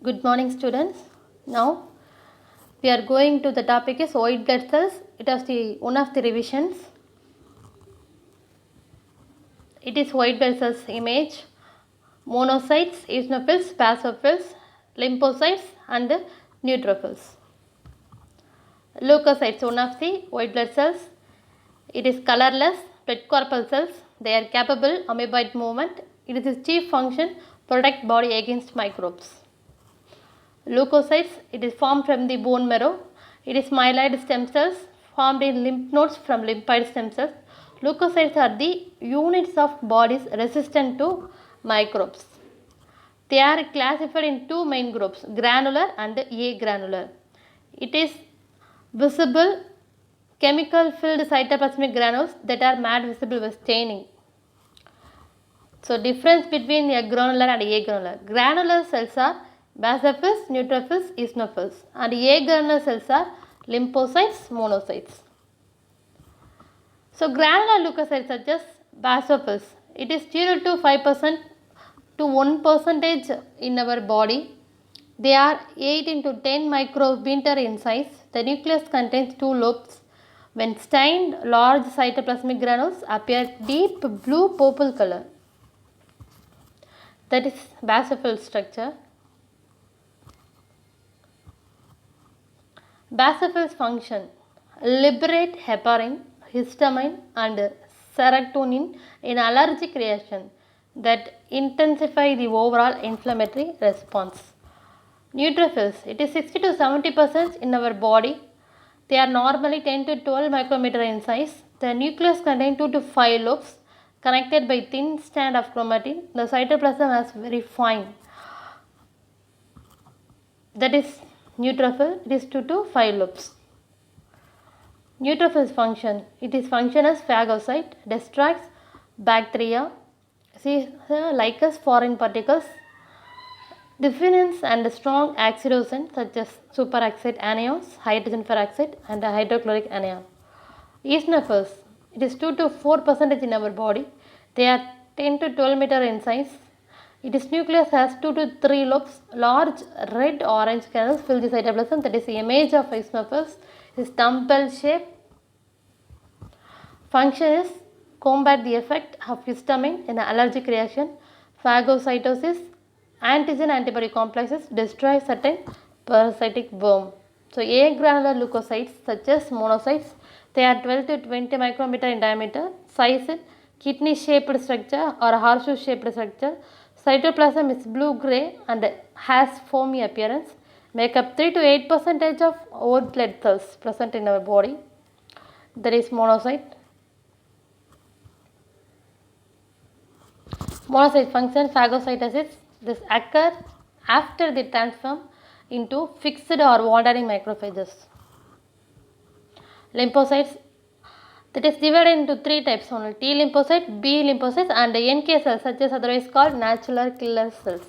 Good morning, students. Now we are going to the topic is white blood cells. It is one of the revisions. It is white blood cells image, monocytes, eosinophils, basophils, lymphocytes and neutrophils. Leukocytes, one of the white blood cells. It is colorless blood corpuscle cells. They are capable amoeboid movement. It is its chief function protect body against microbes. Leukocytes, it is formed from the bone marrow. It is myeloid stem cells formed in lymph nodes from lymphoid stem cells. Leukocytes are the units of bodies resistant to microbes. They are classified in two main groups, granular and agranular. It is visible chemical filled cytoplasmic granules that are made visible with staining. So, difference between granular and agranular. Granular cells are basophils, neutrophils, eosinophils, and agranular cells are lymphocytes, monocytes. So, granular leukocytes such as basophils, it is 0 to 5% to 1% in our body. They are 8 into 10 micrometer in size. The nucleus contains two lobes. When stained, large cytoplasmic granules appear deep blue purple color. That is basophil structure. Basophils function liberate heparin, histamine and serotonin in allergic reaction that intensify the overall inflammatory response. Neutrophils, it is 60 to 70% in our body. They are normally 10 to 12 micrometer in size. The nucleus contains 2 to 5 lobes connected by thin strand of chromatin. The cytoplasm is very fine. That is neutrophil, it is 2 to 5 lobes. Neutrophil's function, it is function as phagocyte, destroys bacteria, like as foreign particles, difference and strong oxidation such as superoxide anions, hydrogen peroxide and hydrochloric anion. Eosinophils, it is 2 to 4% in our body. They are 10 to 12 meter in size. Its nucleus has 2 to 3 lobes. Large red orange canals fill the cytoplasm. That is the image of eosinophils. Is dumbbell shape. Function is combat the effect of histamine in allergic reaction. Phagocytosis, antigen antibody complexes destroy certain parasitic worm. So agranular leukocytes such as monocytes, they are 12 to 20 micrometer in diameter, size in kidney shaped structure or horseshoe shaped structure. Cytoplasm is blue grey and has foamy appearance. Make up 3 to 8% of white blood cells present in our body. That is monocyte. Monocyte function phagocytosis. This occurs after they transform into fixed or wandering macrophages. Lymphocytes, that is divided into three types only, T lymphocyte, B lymphocytes and NK cells such as otherwise called natural killer cells.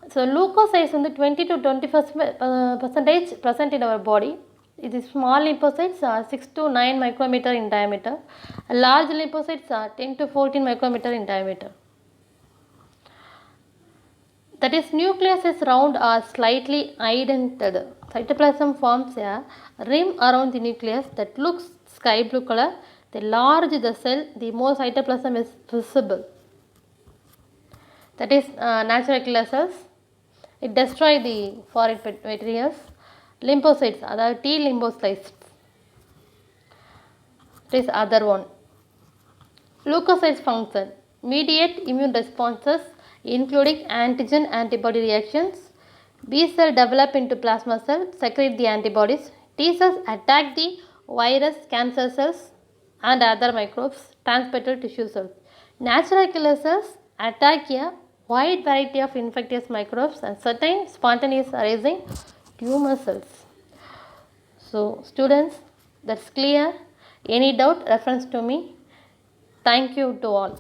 So leukocytes in the 20 to 20% present in our body. It is small lymphocytes are 6 to 9 micrometer in diameter. Large lymphocytes are 10 to 14 micrometer in diameter. That is nucleus is round or slightly indented. Cytoplasm forms a rim around the nucleus that looks sky blue color. The larger the cell, the more cytoplasm is visible. That is natural killer cells. It destroys the foreign materials. Lymphocytes, other T lymphocytes. This other one. Leukocytes function mediate immune responses including antigen antibody reactions. B cell develop into plasma cell, secrete the antibodies. T cells attack the virus, cancer cells and other microbes, transmitted tissue cells. Natural killer cells attack a wide variety of infectious microbes and certain spontaneous arising tumor cells. So students, that's clear. Any doubt, reference to me. Thank you to all.